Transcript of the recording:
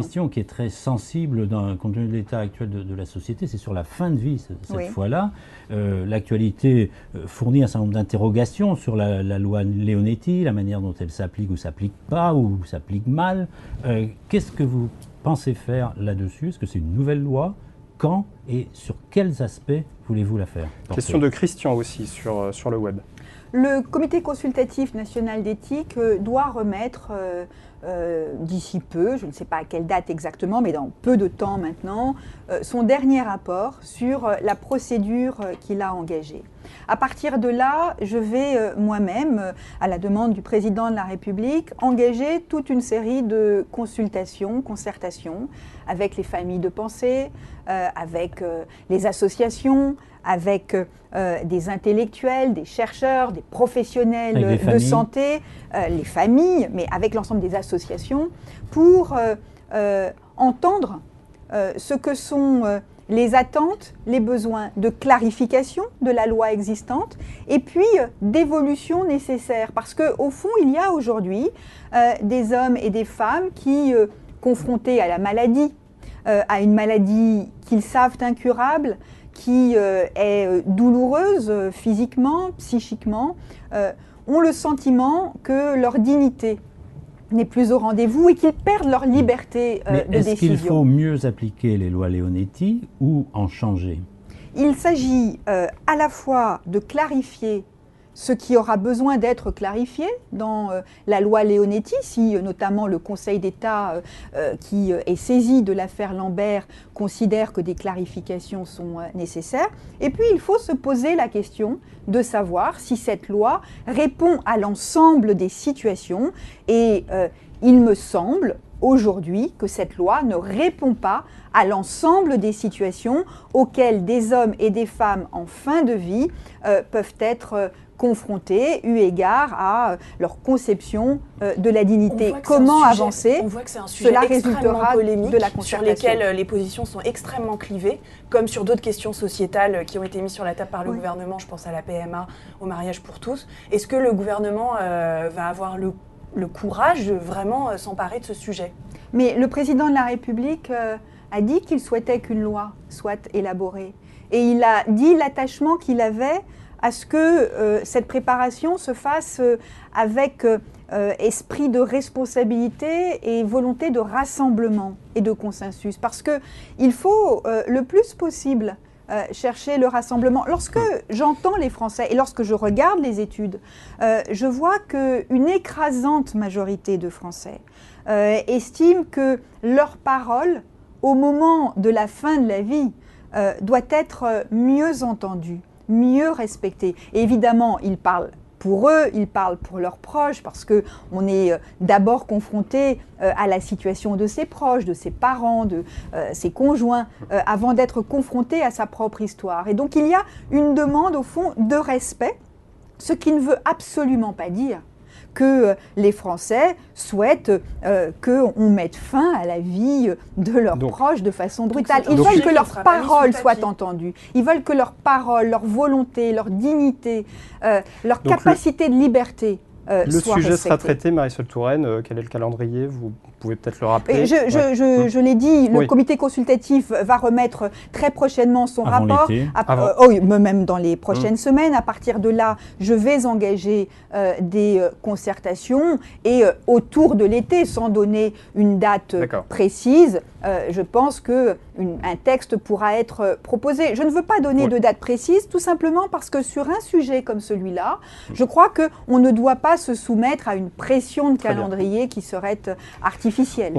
question qui est très sensible compte tenu de l'état actuel de la société, c'est sur la fin de vie cette fois-là. L'actualité fournit un certain nombre d'interrogations sur la loi Leonetti, la manière dont elle s'applique ou s'applique pas, ou s'applique mal. Qu'est-ce que vous pensez faire là-dessus? Est-ce que c'est une nouvelle loi? Quand et sur quels aspects voulez-vous la faire porter? Question de Christian aussi sur le web. Le Comité consultatif national d'éthique doit remettre d'ici peu, je ne sais pas à quelle date exactement, mais dans peu de temps maintenant, son dernier rapport sur la procédure qu'il a engagée. À partir de là, je vais moi-même, à la demande du président de la République, engager toute une série de consultations, concertations avec les familles de pensée, avec les associations, avec des intellectuels, des chercheurs, des professionnels de santé, les familles, mais avec l'ensemble des associations, pour entendre ce que sont les attentes, les besoins de clarification de la loi existante et puis d'évolution nécessaire. Parce qu'au fond, il y a aujourd'hui des hommes et des femmes qui, confrontés à la maladie, à une maladie qu'ils savent incurable, qui est douloureuse physiquement, psychiquement, ont le sentiment que leur dignité n'est plus au rendez-vous et qu'ils perdent leur liberté de décision. Est-ce qu'il faut mieux appliquer les lois Leonetti ou en changer? Il s'agit à la fois de clarifier ce qui aura besoin d'être clarifié dans la loi Leonetti, si notamment le Conseil d'État qui est saisi de l'affaire Lambert considère que des clarifications sont nécessaires. Et puis il faut se poser la question de savoir si cette loi répond à l'ensemble des situations. Et il me semble aujourd'hui que cette loi ne répond pas à l'ensemble des situations auxquelles des hommes et des femmes en fin de vie peuvent être confrontés, eu égard à leur conception de la dignité. Comment avancer? On voit que c'est un sujet extrêmement polémique, de la sur lesquels les positions sont extrêmement clivées, comme sur d'autres questions sociétales qui ont été mises sur la table par le gouvernement. Je pense à la PMA, au mariage pour tous. Est-ce que le gouvernement va avoir le courage de vraiment s'emparer de ce sujet? Mais le président de la République a dit qu'il souhaitait qu'une loi soit élaborée. Et il a dit l'attachement qu'il avait à ce que cette préparation se fasse avec esprit de responsabilité et volonté de rassemblement et de consensus. Parce qu'il faut le plus possible chercher le rassemblement. Lorsque j'entends les Français et lorsque je regarde les études, je vois qu'une écrasante majorité de Français estiment que leur parole, au moment de la fin de la vie, doit être mieux entendue, mieux respectée. Et évidemment, ils parlent pour eux, ils parlent pour leurs proches, parce qu'on est d'abord confronté à la situation de ses proches, de ses parents, de ses conjoints, avant d'être confronté à sa propre histoire. Et donc il y a une demande, au fond, de respect, ce qui ne veut absolument pas dire que les Français souhaitent qu'on mette fin à la vie de leurs proches de façon brutale. Ils veulent que leurs paroles soient entendues. Ils veulent que leurs paroles, leur volonté, leur dignité, leur capacité de liberté le sujet sera traité, Marisol Touraine. Quel est le calendrier? Vous pouvez peut-être le rappeler. Je l'ai dit, le comité consultatif va remettre très prochainement son rapport. Même dans les prochaines semaines. À partir de là, je vais engager des concertations et autour de l'été, sans donner une date précise, je pense qu'un texte pourra être proposé. Je ne veux pas donner de date précise, tout simplement parce que sur un sujet comme celui-là, je crois qu'on ne doit pas se soumettre à une pression de calendrier qui serait artificielle.